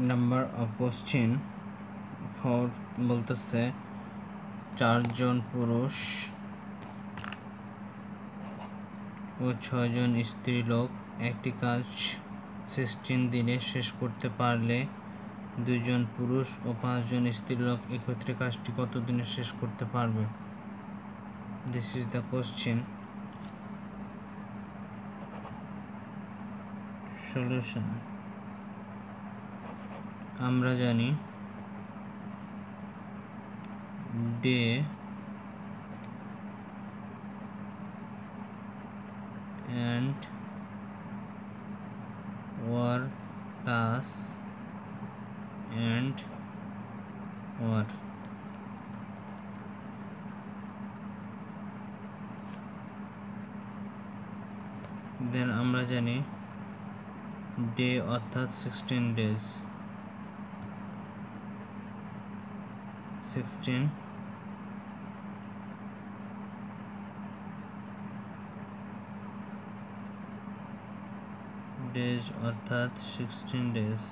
Number of question 4 বলতেছে 4 জন পুরুষ ও 6 জন স্ত্রী লোক একটি কাজ 16 দিনে শেষ করতে পারলে 2 জন পুরুষ ও 5 জন স্ত্রী লোক একত্রে কাজটি কত দিনে শেষ করতে পারবে? This is the question. Solution আমরা জানি day and war plus and war then আমরা জানি ডে অর্থাৎ 16 days 16 days অর্থাৎ 16 days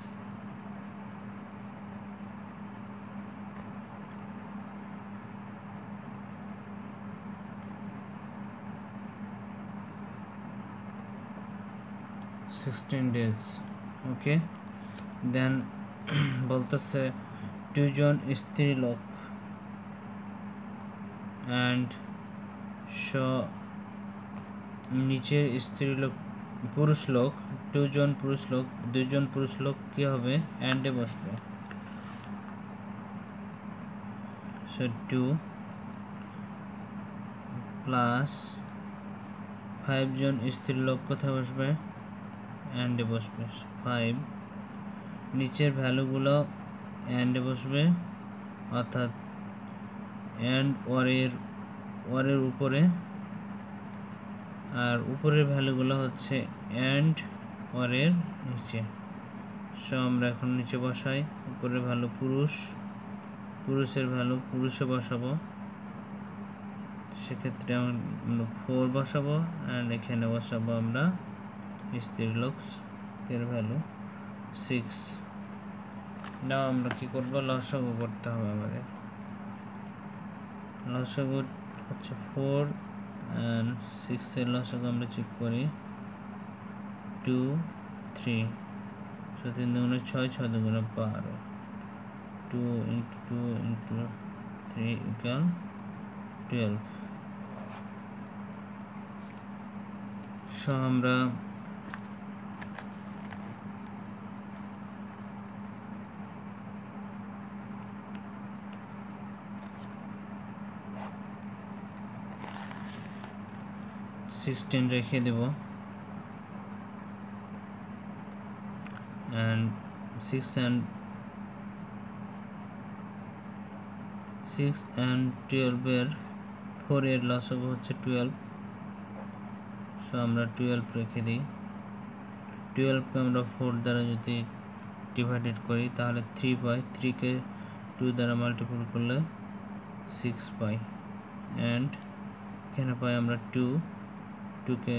ওকে দেন বলতেছে 2 জন স্ত্রী লোক and নিচের স্ত্রী লোক পুরুষ লোক 2 জন পুরুষ লোক 2 জন পুরুষ লোক কি হবে and এ বসবে so 2 প্লাস 5 জন স্ত্রী লোক কোথায় বসবে and এ বসবে 5 নিচের ভ্যালুগুলো and এ বসবে অর্থাৎ and or এর উপরে আর উপরের ভ্যালুগুলো হচ্ছে and or এর নিচে সো আমরা এখন নিচে বসাই উপরের ভ্যালু পুরুষের ভ্যালু পুরুষে বসাবো সেক্ষেত্রে আমরা 4 বসাবো and এখানে বসাবো আমরা স্ত্রী লোক এর ভ্যালু 6 নাও আমরা কি করব লসাগু করতে হবে আমাদের লসাগু হচ্ছে 4 and 6 এর লসাগু আমরা চেক করি 2 3 so 3 দুগুণে 6 6 দুগুণে 12 2 into 2 into 3 equal 12 so আমরা রেখে দেব and 6 and 12 এর 4 এর লসাগু হচ্ছে 12 সো আমরা 12 রেখে দিই 12 কে আমরা 4 দ্বারা যদি ডিভাইডেড করি তাহলে 3 পাই 3 কে 2 দ্বারা মাল্টিপ্লাই করলে 6 পাই and এখানে পাই আমরা 2 কে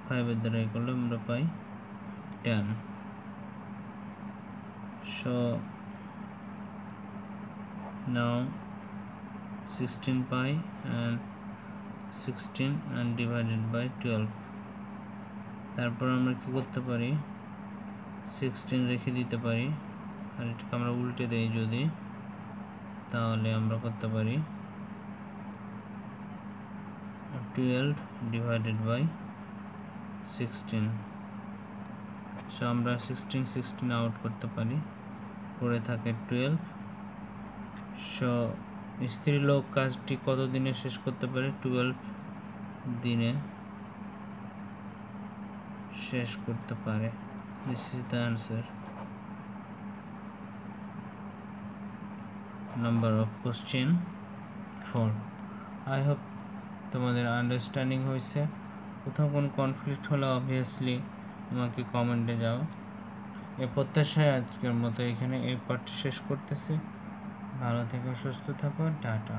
5 এর দ্বারা করলে আমরা পাই 10 so now 16 pi and 16 and divided by 12 তারপর আমরা কি করতে পারি 16 রেখে দিতে পারি আর এটাকে আমরা উল্টে দেই যদি তাহলে আমরা করতে পারি 12 divided by 16 so আমরা 16 আউট করতে পারি পরে থাকে 12 so স্ত্রী লোক কাজটি কত দিনে শেষ করতে পারে 12 দিনে শেষ করতে পারে this is the answer number of question 4 I hope তোমাদের আন্ডারস্ট্যান্ডিং হয়েছে কোথাও কোনো কনফ্লিক্ট হলে অবভিয়াসলি আমাকে কমেন্টে যাও এই প্রত্যাশায় আজকের মতো এখানে এই পার্টটি শেষ করতেছি ভালো থেকো সুস্থ থাকো টাটা